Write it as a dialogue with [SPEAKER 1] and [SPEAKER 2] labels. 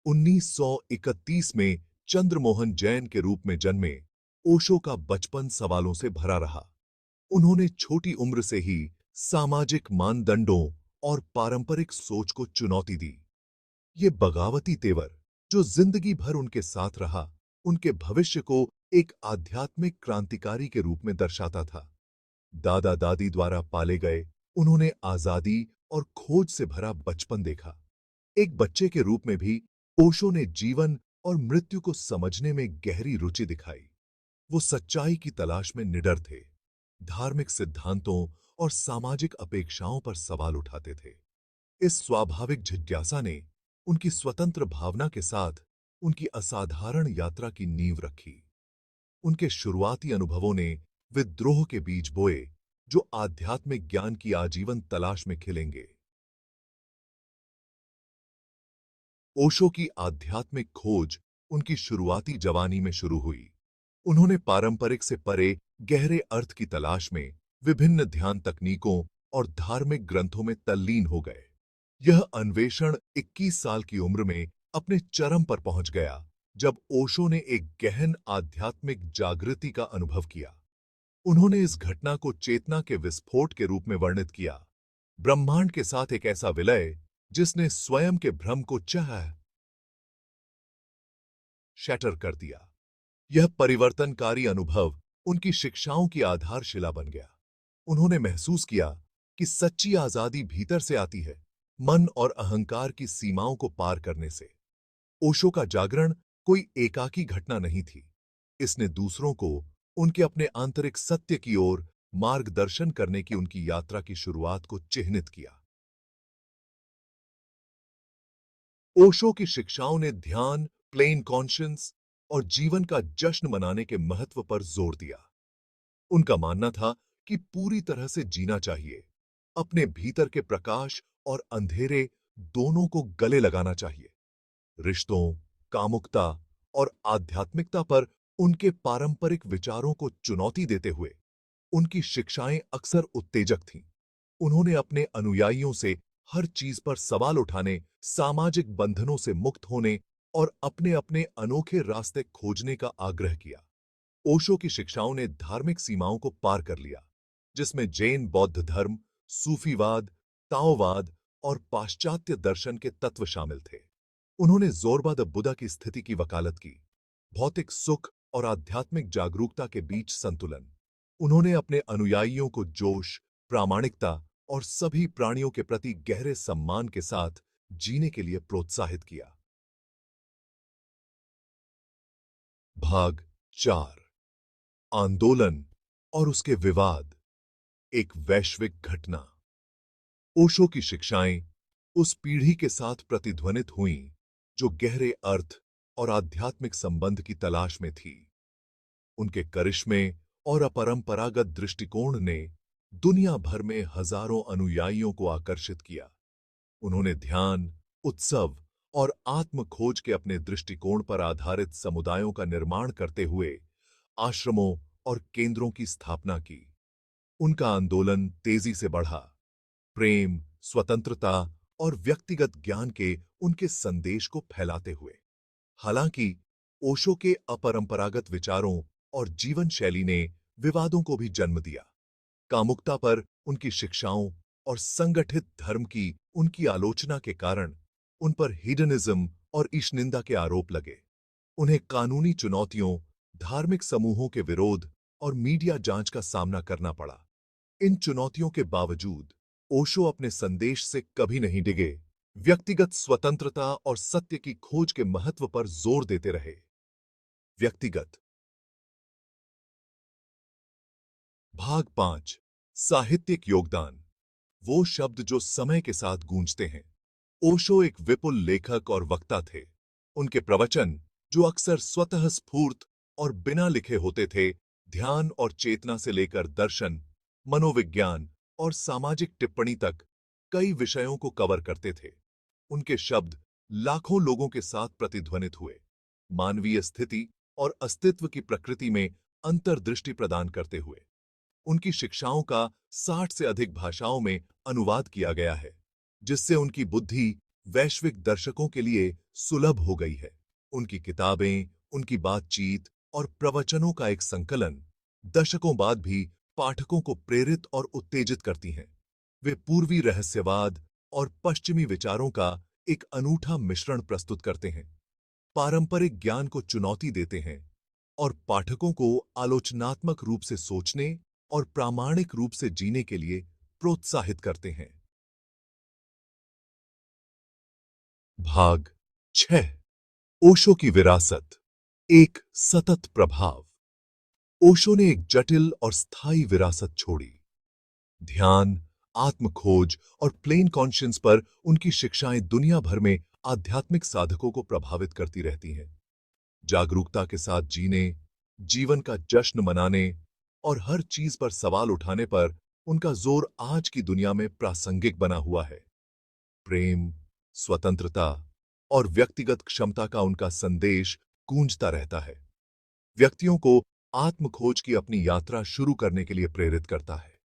[SPEAKER 1] 1931 में चंद्रमोहन जैन के रूप में जन्मे ओशो का बचपन सवालों से भरा रहा। उन्होंने छोटी उम्र से ही सामाजिक मानदंडों और पारंपरिक सोच को चुनौती दी। ये बगावती तेवर, जो जिंदगी भर उनके साथ रहा, उनके भविष्य को एक आध्यात्मिक क्रांतिकारी के रूप में दर्शाता था। दादा दादी द्वारा पाले गए, उन्होंने आजादी और खोज से भरा बचपन देखा। एक बच्चे के रूप में भी ओशो ने जीवन और मृत्यु को समझने में गहरी रुचि दिखाई। वो सच्चाई की तलाश में निडर थे, धार्मिक सिद्धांतों और सामाजिक अपेक्षाओं पर सवाल उठाते थे। इस स्वाभाविक जिज्ञासा ने उनकी स्वतंत्र भावना के साथ उनकी असाधारण यात्रा की नींव रखी। उनके शुरुआती अनुभवों ने विद्रोह के बीज बोए, जो आध्यात्मिक ज्ञान की आजीवन तलाश में खिलेंगे। ओशो की आध्यात्मिक खोज उनकी शुरुआती जवानी में शुरू हुई। उन्होंने पारंपरिक से परे गहरे अर्थ की तलाश में विभिन्न ध्यान तकनीकों और धार्मिक ग्रंथों में तल्लीन हो गए। यह अन्वेषण 21 साल की उम्र में अपने चरम पर पहुंच गया, जब ओशो ने एक गहन आध्यात्मिक जागृति का अनुभव किया। उन्होंने इस घटना को चेतना के विस्फोट के रूप में वर्णित किया, ब्रह्मांड के साथ एक ऐसा विलय जिसने स्वयं के भ्रम को शैटर कर दिया। यह परिवर्तनकारी अनुभव उनकी शिक्षाओं की आधारशिला बन गया। उन्होंने महसूस किया कि सच्ची आजादी भीतर से आती है, मन और अहंकार की सीमाओं को पार करने से। ओशो का जागरण कोई एकाकी घटना नहीं थी। इसने दूसरों को उनके अपने आंतरिक सत्य की ओर मार्गदर्शन करने की उनकी यात्रा की शुरुआत को चिह्नित किया। ओशो की शिक्षाओं ने ध्यान, प्लेन कॉन्शियंस और जीवन का जश्न मनाने के महत्व पर जोर दिया। उनका मानना था कि पूरी तरह से जीना चाहिए, अपने भीतर के प्रकाश और अंधेरे दोनों को गले लगाना चाहिए। रिश्तों, कामुकता और आध्यात्मिकता पर उनके पारंपरिक विचारों को चुनौती देते हुए उनकी शिक्षाएं अक्सर उत्तेजक थीं। उन्होंने अपने अनुयायियों से हर चीज पर सवाल उठाने, सामाजिक बंधनों से मुक्त होने और अपने अपने अनोखे रास्ते खोजने का आग्रह किया। ओशो की शिक्षाओं ने धार्मिक सीमाओं को पार कर लिया, जिसमें जैन बौद्ध धर्म, सूफीवाद, ताओवाद और पाश्चात्य दर्शन के तत्व शामिल थे। उन्होंने ज़ोरबा द बुद्धा की स्थिति की वकालत की, भौतिक सुख और आध्यात्मिक जागरूकता के बीच संतुलन। उन्होंने अपने अनुयायियों को जोश, प्रामाणिकता और सभी प्राणियों के प्रति गहरे सम्मान के साथ जीने के लिए प्रोत्साहित किया। भाग 4, आंदोलन और उसके विवाद। एक वैश्विक घटना। ओशो की शिक्षाएं उस पीढ़ी के साथ प्रतिध्वनित हुईं जो गहरे अर्थ और आध्यात्मिक संबंध की तलाश में थी। उनके करिश्मे और अपरंपरागत दृष्टिकोण ने दुनिया भर में हजारों अनुयायियों को आकर्षित किया। उन्होंने ध्यान, उत्सव और आत्म खोज के अपने दृष्टिकोण पर आधारित समुदायों का निर्माण करते हुए आश्रमों और केंद्रों की स्थापना की। उनका आंदोलन तेजी से बढ़ा, प्रेम, स्वतंत्रता और व्यक्तिगत ज्ञान के उनके संदेश को फैलाते हुए। हालांकि ओशो के अपरंपरागत विचारों और जीवन शैली ने विवादों को भी जन्म दिया। कामुकता पर उनकी शिक्षाओं और संगठित धर्म की उनकी आलोचना के कारण उन पर हिडनिज्म और ईशनिंदा के आरोप लगे। उन्हें कानूनी चुनौतियों, धार्मिक समूहों के विरोध और मीडिया जांच का सामना करना पड़ा। इन चुनौतियों के बावजूद ओशो अपने संदेश से कभी नहीं डिगे। व्यक्तिगत स्वतंत्रता और सत्य की खोज के महत्व पर जोर देते रहे। व्यक्तिगत। भाग 5, साहित्यिक योगदान। वो शब्द जो समय के साथ गूंजते हैं। ओशो एक विपुल लेखक और वक्ता थे। उनके प्रवचन, जो अक्सर स्वतः स्फूर्त और बिना लिखे होते थे, ध्यान और चेतना से लेकर दर्शन, मनोविज्ञान और सामाजिक टिप्पणी तक कई विषयों को कवर करते थे। उनके शब्द लाखों लोगों के साथ प्रतिध्वनित हुए, मानवीय स्थिति और अस्तित्व की प्रकृति में अंतर्दृष्टि प्रदान करते हुए। उनकी शिक्षाओं का 60 से अधिक भाषाओं में अनुवाद किया गया है, जिससे उनकी बुद्धि, वैश्विक दर्शकों के लिए सुलभ हो गई है। उनकी किताबें, उनकी बातचीत और प्रवचनों का एक संकलन दशकों बाद भी पाठकों को प्रेरित और उत्तेजित करती हैं। वे पूर्वी रहस्यवाद और पश्चिमी विचारों का एक अनूठा मिश्रण प्रस्तुत करते हैं, पारंपरिक ज्ञान को चुनौती देते हैं और पाठकों को आलोचनात्मक रूप से सोचने और प्रामाणिक रूप से जीने के लिए प्रोत्साहित करते हैं। भाग 6। ओशो की विरासत, एक सतत प्रभाव। ओशो ने एक जटिल और स्थायी विरासत छोड़ी। ध्यान, आत्मखोज और प्लेन कॉन्शियंस पर उनकी शिक्षाएं दुनिया भर में आध्यात्मिक साधकों को प्रभावित करती रहती हैं। जागरूकता के साथ जीने, जीवन का जश्न मनाने और हर चीज पर सवाल उठाने पर उनका जोर आज की दुनिया में प्रासंगिक बना हुआ है। प्रेम, स्वतंत्रता और व्यक्तिगत क्षमता का उनका संदेश गूंजता रहता है। व्यक्तियों को आत्मखोज की अपनी यात्रा शुरू करने के लिए प्रेरित करता है।